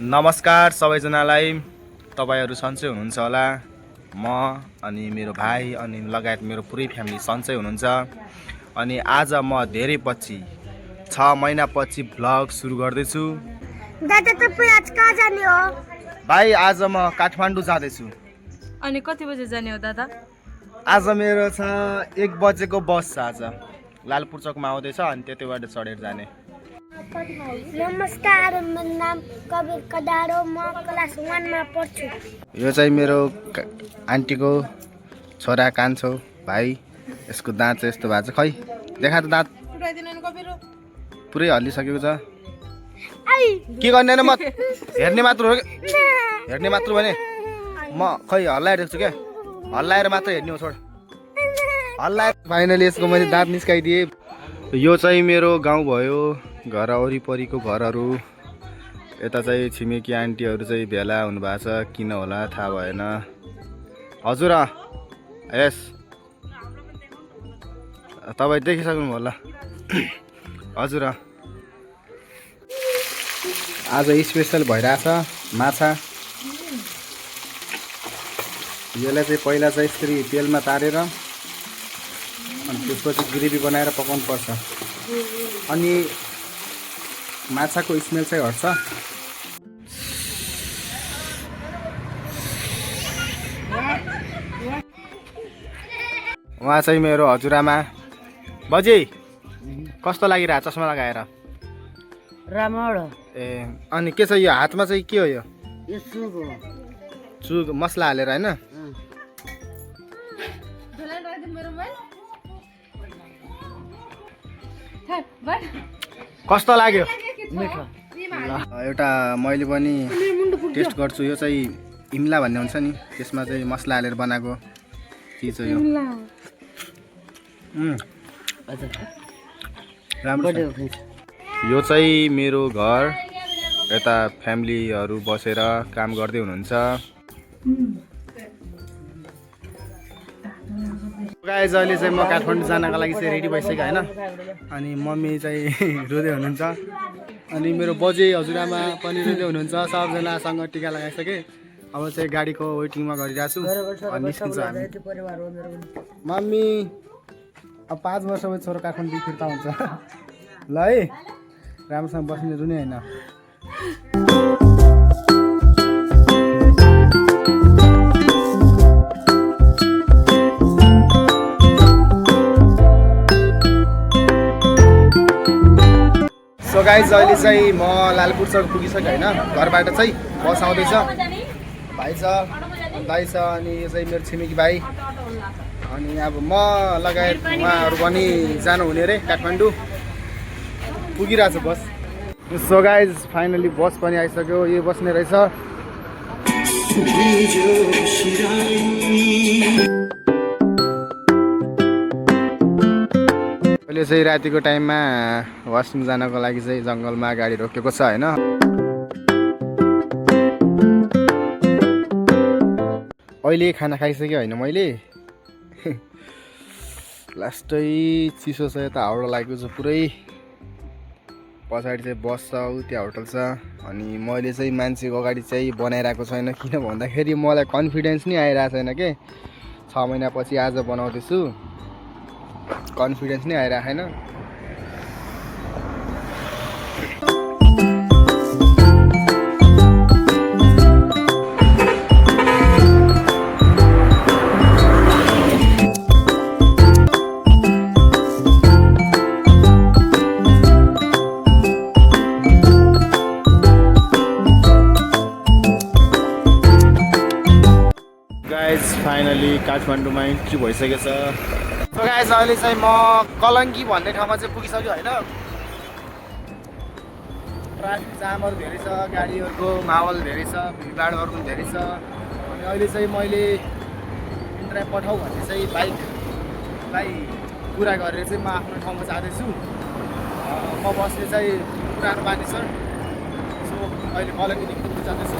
नमस्कार सबैजनालाई। तपाईहरु सन्चै हुनुहुन्छ होला। म अनि मेरो भाइ अनि लगायत मेरो पुरै फ्यामिली सन्चै हुनुहुन्छ। अनि आज म धेरै पछि 6 महिना पछि भ्लग सुरु गर्दै छु। दादा तपाई आज कहाँ जाने हो? भाइ आज म काठमाडौँ जाँदै छु। अनि कति बजे जाने हो दादा? आज मेरो छ 1 बजेको बस छ। आज लालपुर चोकमा आउँदै छ अनि त्यतैबाट चढेर जाने। नमस्कार, मेरो नाम कबिर कडारो, म क्लास 1 मा पढ्छु। यो चाहिँ मेरो आन्टीको छोरा कान्छो भाइ। यसको दाँत चाहिँ यस्तो भएको छ। खै देखा त दाँत पुरै हल्लिसकेको छ। के गर्ने न, म हेर्ने मात्र हो। हेर्ने मात्र भने म खै हल्लाएर छु क्या। हल्लाएर मात्र हेर्ने हो, छोड हल्लाएर। फाइनली यसको मैले दाँत निस्काइदिएँ। यो चाहिँ मेरो गाउँ भयो। घर वरिपरिको घरहरू। यता चाहिँ छिमेकी आन्टीहरू चाहिँ भेला हुनुभएको छ। किन होला थाहा भएन। हजुर यस तपाईँ देखिसक्नु होला। हजुर आज स्पेसल भइरहेछ माछा। यसलाई चाहिँ पहिला चाहिँ यसरी तेलमा तारेर अनि त्यसपछि ग्रेभी बनाएर पकाउनु पर्छ। अनि माछाको स्मेल चाहिँ हट्छ। उहाँ चाहिँ मेरो हजुरआमा। बजे कस्तो लागिरहेको चस्मा लगाएर? राम्रो। ए अनि के छ यो हातमा चाहिँ के हो? यो सुप हो। चुक मसला हालेर हैन? कस्तो लाग्यो? मिठो। एउटा मैले पनि टेस्ट गर्छु। यो चाहिँ इमला भन्ने हुन्छ नि, त्यसमा चाहिँ मसला हालेर बनाएको चिज हो यो। राम्रो छ। यो चाहिँ मेरो घर। यता फ्यामिलीहरू बसेर काम गर्दै हुनुहुन्छ। गाइज अहिले चाहिँ म काठमाडौँ जानका लागि चाहिँ रेडी भइसक्यो हैन। अनि मम्मी चाहिँ रुँदै हुनुहुन्छ। अनि मेरो बजे हजुरआमा पनि रुँदै हुनुहुन्छ। सबजनासँग टिका लगाइसके। अब चाहिँ गाडीको वेटिङमा गरिरहेको छु। अनि निस्किन्छ हामी। मम्मी अब 5 वर्षपछि छोरो काठमाडौँ फिर्ता हुन्छ। ल है, राम्रोसँग बस्ने रुने होइन। सो गाइज अहिले चाहिँ म लालपुर चौक पुगिसकेँ होइन। घरबाट चाहिँ बस आउँदैछ। भाइ छ, दाइ छ, अनि यो चाहिँ मेरो छिमेकी भाइ। अनि अब म लगायत उहाँहरू पनि जानुहुने रे काठमाडौँ। पुगिरहेछ बस। सो गाइज फाइनली बस पनि आइसक्यो। यो बस्ने रहेछ। अहिले चाहिँ रातिको टाइममा वासरुम जानको लागि चाहिँ जङ्गलमा गाडी रोकेको छ होइन। अहिले खाना खाइसक्यो होइन मैले। लास्टै चिसो छ। यता हाउडा लागेको छ पुरै। पछाडि चाहिँ बस छ, उ त्यहाँ होटल छ। अनि मैले चाहिँ मान्छेको अगाडि चाहिँ बनाइरहेको छैन। किन भन्दाखेरि मलाई कन्फिडेन्स नै आइरहेको छैन के। 6 महिना पछि आज बनाउँदैछु। कन्फिडेन्स नै आइरहेको छैन। गाइज फाइनली काठमाडौँमा इन्ट्री भइसकेको छ। सो गाइज अहिले चाहिँ म कलङ्की भन्ने ठाउँमा चाहिँ पुगिसक्यो होइन। ट्राफिक जामहरू धेरै छ, गाडीहरूको माहौल धेरै छ, भिडभाडहरू पनि धेरै छ। अनि अहिले चाहिँ मैले इन्ट्रा पठाऊ भन्ने चाहिँ बाइकलाई कुरा गरेर चाहिँ म आफ्नो ठाउँमा जाँदैछु। म बस्ने चाहिँ पुरानो बानी छ। सो अहिले कलङ्कीदेखि पुग्नु जाँदैछु।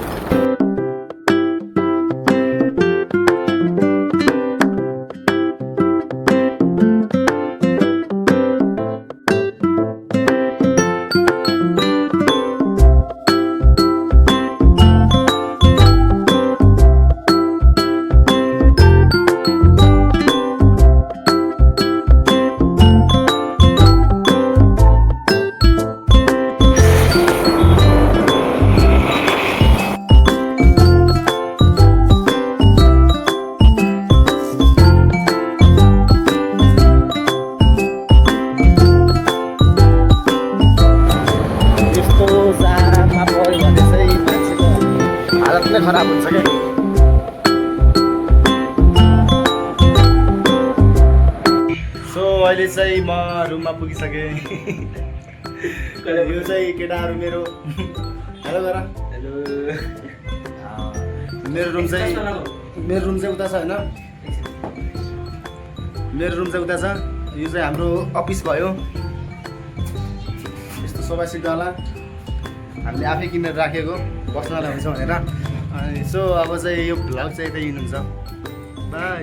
हालत नै खराब हुन्छ क्या। सो अहिले चाहिँ म रुममा पुगिसकेँ। यो चाहिँ केटाहरू मेरो हेलो गर हेलो। मेरो रुम चाहिँ उता छ होइन, मेरो रुम चाहिँ उता छ। यो चाहिँ हाम्रो अफिस भयो। यस्तो सोफा सिटवाला हामीले आफै किनेर राखेको बस्नलाई हुन्छ भनेर। अनि सो अब चाहिँ यो भ्लग चाहिँ यतै हुन्छ। बाई।